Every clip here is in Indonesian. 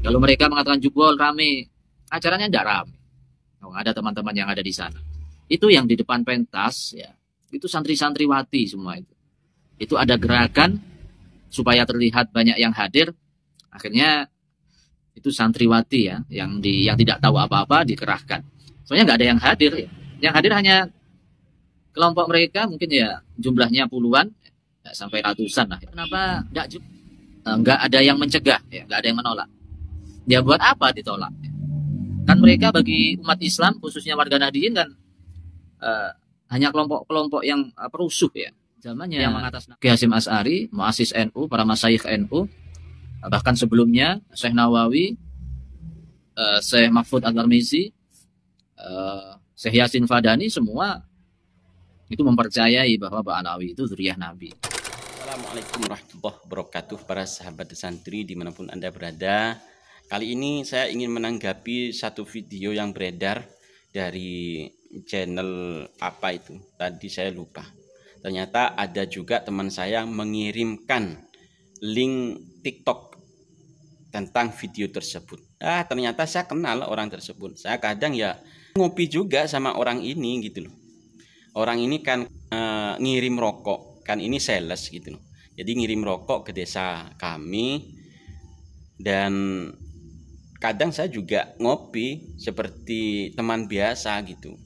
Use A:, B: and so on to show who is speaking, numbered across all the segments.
A: Kalau mereka mengatakan jebol rame, acaranya tidak rame. Oh, ada teman-teman yang ada di sana. Itu yang di depan pentas, ya. Itu santri-santriwati semua itu. Itu ada gerakan supaya terlihat banyak yang hadir. Akhirnya itu santriwati ya, yang tidak tahu apa-apa dikerahkan. Soalnya nggak ada yang hadir ya. Yang hadir hanya kelompok mereka, mungkin ya jumlahnya puluhan, ya, sampai ratusan lah. Kenapa nggak ada yang mencegah, ya, nggak ada yang menolak? Ya buat apa ditolak? Kan mereka bagi umat Islam, khususnya warga Nahdien kan eh, hanya kelompok-kelompok yang perusuh ya. Zamannya yang mengatasnamakan Ki Hasyim Asy'ari, muassis NU, para masyayikh NU, bahkan sebelumnya Syekh Nawawi, Syekh Mahfud At-Tirmizi, Syekh Yasin Fadani, semua itu mempercayai bahwa Pak Alawi itu zuriyah Nabi.
B: Assalamualaikum warahmatullahi wabarakatuh, para sahabat santri dimanapun Anda berada. Kali ini saya ingin menanggapi satu video yang beredar dari channel apa itu, tadi saya lupa. Ternyata ada juga teman saya mengirimkan link TikTok tentang video tersebut. Ternyata saya kenal orang tersebut. Saya kadang ya ngopi juga sama orang ini gitu loh. Orang ini kan ngirim rokok, kan ini sales gitu loh. Jadi ngirim rokok ke desa kami, dan kadang saya juga ngopi seperti teman biasa gitu.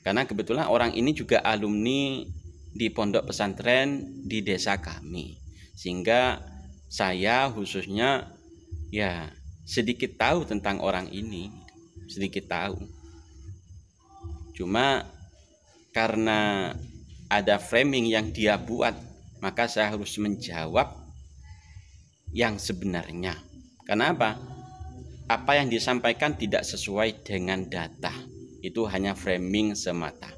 B: Karena kebetulan orang ini juga alumni di pondok pesantren di desa kami. Sehingga saya khususnya ya sedikit tahu tentang orang ini, sedikit tahu. Cuma karena ada framing yang dia buat, maka saya harus menjawab yang sebenarnya. Kenapa? Apa yang disampaikan tidak sesuai dengan data. Itu hanya framing semata.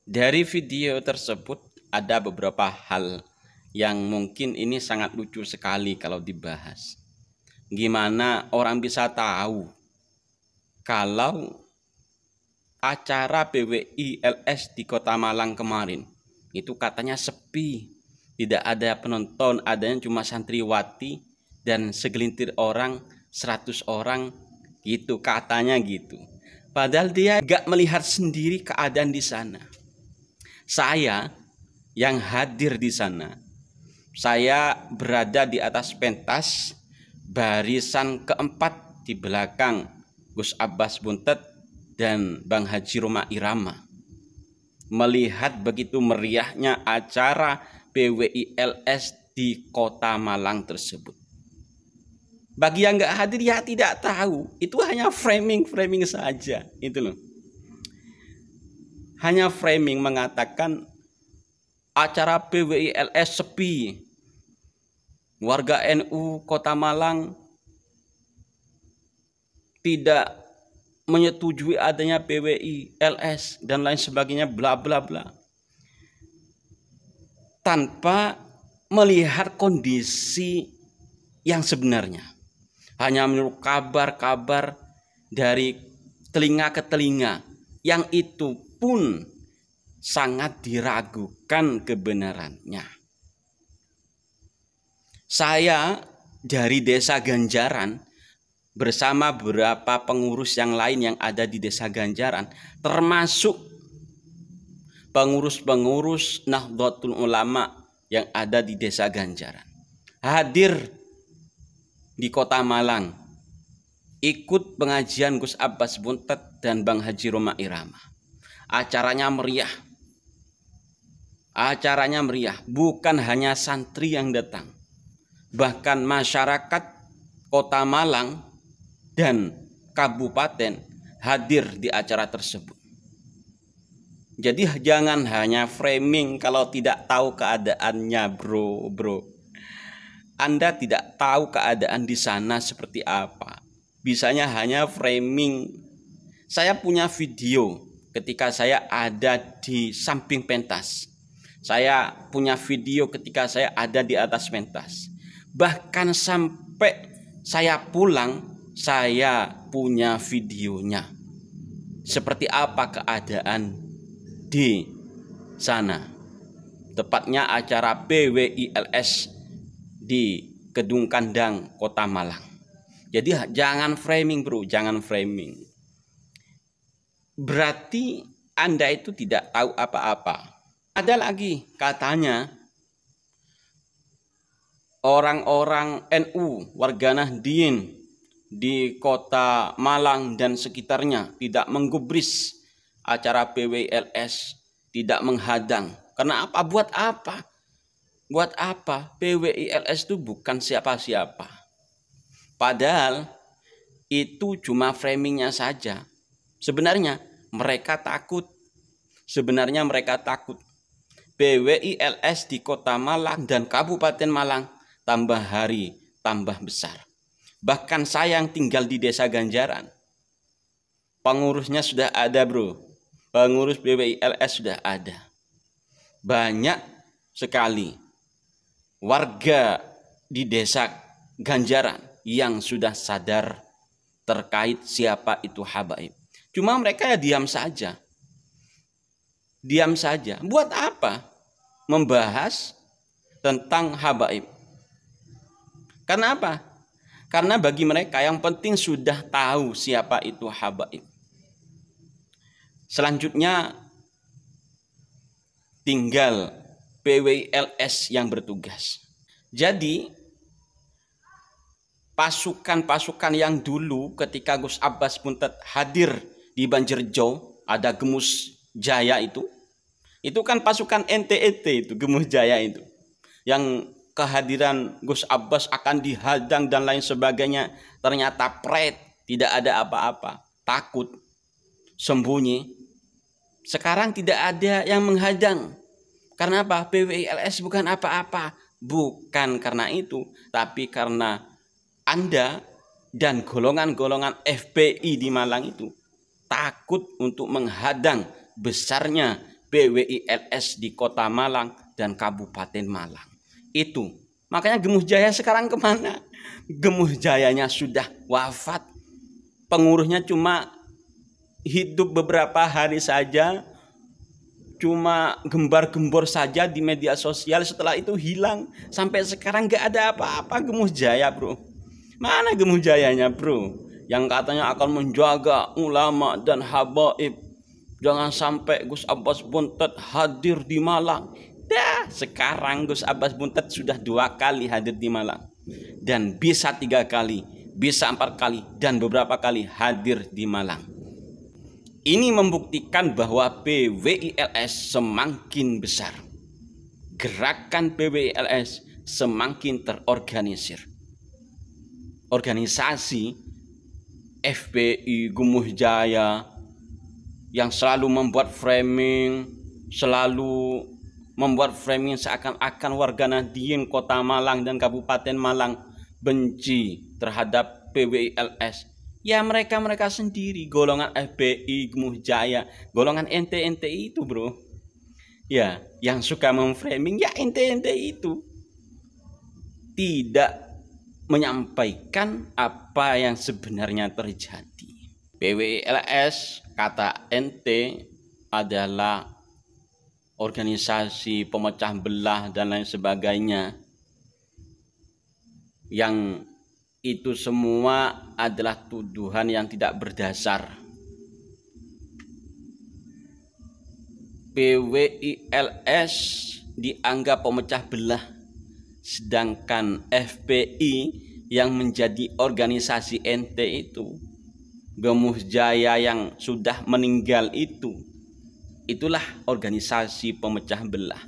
B: Dari video tersebut ada beberapa hal yang mungkin ini sangat lucu sekali kalau dibahas. Gimana orang bisa tahu kalau acara PWI LS di Kota Malang kemarin itu katanya sepi, tidak ada penonton, adanya cuma santriwati dan segelintir orang, 100 orang gitu katanya gitu. Padahal dia gak melihat sendiri keadaan di sana. Saya yang hadir di sana, saya berada di atas pentas barisan keempat di belakang Gus Abbas Buntet dan Bang Haji Roma Irama. Melihat begitu meriahnya acara PWI LS di Kota Malang tersebut. Bagi yang nggak hadir ya tidak tahu, itu hanya framing saja, itu loh. Hanya framing mengatakan acara PWI LS sepi, warga NU Kota Malang tidak menyetujui adanya PWI LS dan lain sebagainya, bla bla bla, tanpa melihat kondisi yang sebenarnya. Hanya menurut kabar-kabar dari telinga ke telinga, yang itu pun sangat diragukan kebenarannya. Saya dari Desa Ganjaran bersama beberapa pengurus yang lain yang ada di Desa Ganjaran, termasuk pengurus-pengurus Nahdlatul Ulama yang ada di Desa Ganjaran, hadir di Kota Malang, ikut pengajian Gus Abbas Buntet dan Bang Haji Roma Irama. Acaranya meriah. Acaranya meriah, bukan hanya santri yang datang, bahkan masyarakat Kota Malang dan kabupaten hadir di acara tersebut. Jadi jangan hanya framing kalau tidak tahu keadaannya, bro. Anda tidak tahu keadaan di sana seperti apa. Bisanya hanya framing. Saya punya video ketika saya ada di samping pentas. Saya punya video ketika saya ada di atas pentas. Bahkan sampai saya pulang, saya punya videonya. Seperti apa keadaan di sana. Tepatnya acara PWI LS di Kedung Kandang, Kota Malang. Jadi jangan framing bro, jangan framing. Berarti Anda itu tidak tahu apa-apa. Ada lagi katanya orang-orang NU, warga Nahdien di kota Malang dan sekitarnya tidak menggubris acara PWILS, tidak menghadang. Karena apa? Buat apa? Buat apa? PWILS itu bukan siapa-siapa. Padahal itu cuma framingnya saja. Sebenarnya mereka takut. Sebenarnya mereka takut. PWILS di kota Malang dan Kabupaten Malang tambah hari tambah besar. Bahkan saya yang tinggal di desa Ganjaran, pengurusnya sudah ada bro. Pengurus PWILS sudah ada. Banyak sekali warga di desa Ganjaran yang sudah sadar terkait siapa itu habaib. Cuma mereka ya diam saja. Diam saja. Buat apa membahas tentang habaib? Karena apa? Karena bagi mereka yang penting sudah tahu siapa itu habaib. Selanjutnya tinggal PWILS yang bertugas. Jadi pasukan-pasukan yang dulu ketika Gus Abbas Buntet hadir di Banjarjo, ada Gemus Jaya itu kan pasukan NTT itu, Gemus Jaya itu. Yang kehadiran Gus Abbas akan dihadang dan lain sebagainya, ternyata pret, tidak ada apa-apa, takut, sembunyi. Sekarang tidak ada yang menghadang. Karena apa? PWILS bukan apa-apa. Bukan karena itu, tapi karena Anda dan golongan-golongan FPI di Malang itu takut untuk menghadang besarnya PWILS di kota Malang dan Kabupaten Malang. Itu. Makanya Gemus Jaya sekarang kemana? Gemus Jayanya sudah wafat. Pengurusnya cuma hidup beberapa hari saja. Cuma gembar-gembor saja di media sosial, setelah itu hilang. Sampai sekarang gak ada apa-apa Gemus Jaya bro. Mana Gemus Jayanya bro? Yang katanya akan menjaga ulama dan habaib. Jangan sampai Gus Abbas Buntet hadir di Malang. Dah, sekarang Gus Abbas Buntet sudah 2 kali hadir di Malang. Dan bisa 3 kali, bisa 4 kali, dan beberapa kali hadir di Malang. Ini membuktikan bahwa PWILS semakin besar. Gerakan PWILS semakin terorganisir. Organisasi FPI Gemus Jaya yang selalu membuat framing, seakan-akan warga Nahdien Kota Malang dan Kabupaten Malang benci terhadap PWILS. Ya mereka sendiri, golongan FPI Gemus Jaya, golongan ente itu bro. Ya, yang suka memframing ya ente itu. Tidak menyampaikan apa yang sebenarnya terjadi. PWILS kata ente adalah organisasi pemecah belah dan lain sebagainya. Yang itu semua adalah tuduhan yang tidak berdasar. PWILS dianggap pemecah belah, sedangkan FPI yang menjadi organisasi ente itu, Gemus Jaya yang sudah meninggal itu, itulah organisasi pemecah belah.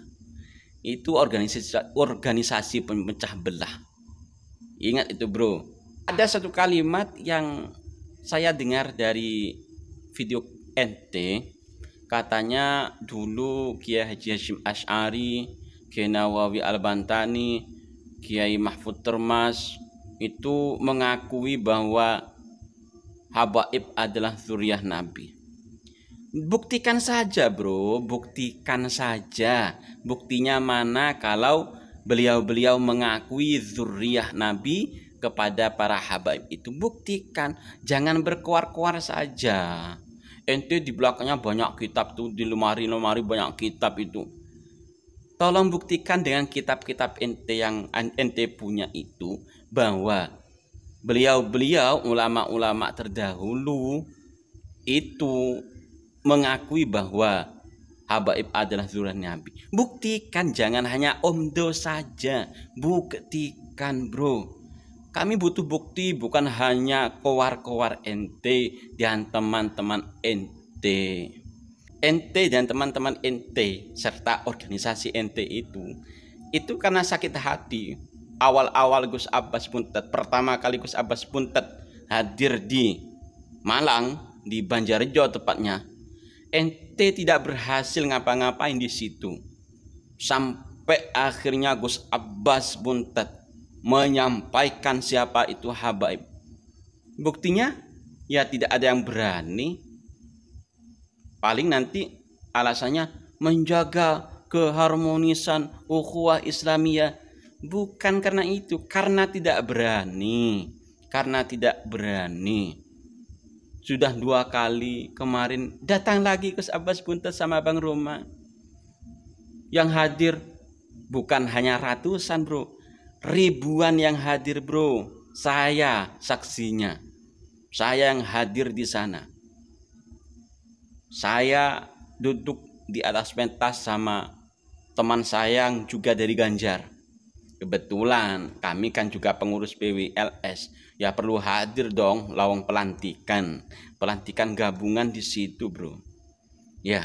B: Itu organisasi pemecah belah. Ingat itu bro. Ada satu kalimat yang saya dengar dari video ente. Katanya dulu Kiai Haji Hashim Asy'ari, Kiai Nawawi Al-Bantani, Kiai Mahfud Termas itu mengakui bahwa habaib adalah zuriyah Nabi. Buktikan saja bro, buktikan saja. Buktinya mana kalau beliau-beliau mengakui zuriyah Nabi kepada para habaib itu? Buktikan, jangan berkuar-kuar saja. Ente di belakangnya banyak kitab tuh, di lemari-lemari banyak kitab itu. Tolong buktikan dengan kitab-kitab ente yang ente punya itu bahwa beliau-beliau ulama-ulama terdahulu itu mengakui bahwa habaib adalah zuriat Nabi. Buktikan, jangan hanya omdo saja. Buktikan, bro. Kami butuh bukti, bukan hanya kowar-kowar ente dan teman-teman ente. Ente dan teman-teman ente serta organisasi ente itu karena sakit hati. Awal-awal Gus Abbas Buntet, pertama kali Gus Abbas Buntet hadir di Malang, di Banjarjo tepatnya, ente tidak berhasil ngapa-ngapain di situ. Sampai akhirnya Gus Abbas Buntet menyampaikan siapa itu habaib. Buktinya ya tidak ada yang berani. Paling nanti alasannya menjaga keharmonisan ukhuwah Islamiyah. Bukan karena itu, karena tidak berani. Karena tidak berani. Sudah 2 kali, kemarin datang lagi Gus Abbas Buntet sama Bang Roma. Yang hadir bukan hanya ratusan, bro. Ribuan yang hadir, bro. Saya saksinya. Saya yang hadir di sana. Saya duduk di atas pentas sama teman saya yang juga dari Ganjar. Kebetulan kami kan juga pengurus PWLS. Ya perlu hadir dong lawang pelantikan. Pelantikan gabungan di situ, bro. Ya.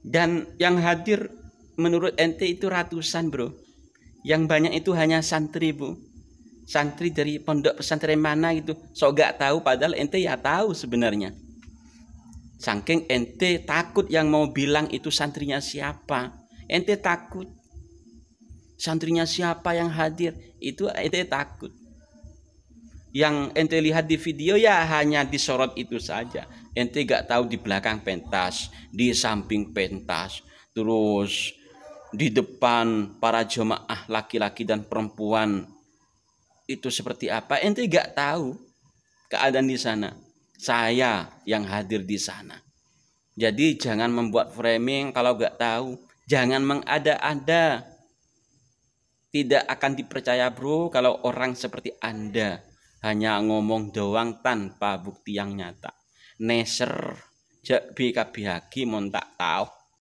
B: Dan yang hadir menurut ente itu ratusan, bro. Yang banyak itu hanya santri, bu. Santri dari pondok pesantren mana gitu. So gak tahu, padahal ente ya tahu sebenarnya. Saking ente takut yang mau bilang itu santrinya siapa. Ente takut. Santrinya siapa yang hadir, itu ente takut. Yang ente lihat di video ya hanya disorot itu saja. Ente gak tahu di belakang pentas, di samping pentas, terus di depan para jemaah laki-laki dan perempuan itu seperti apa. Ente gak tahu keadaan di sana. Saya yang hadir di sana. Jadi jangan membuat framing kalau gak tahu. Jangan mengada-ada. Tidak akan dipercaya, bro, kalau orang seperti Anda hanya ngomong doang tanpa bukti yang nyata. Neser jak BKBHG mon tak tahu.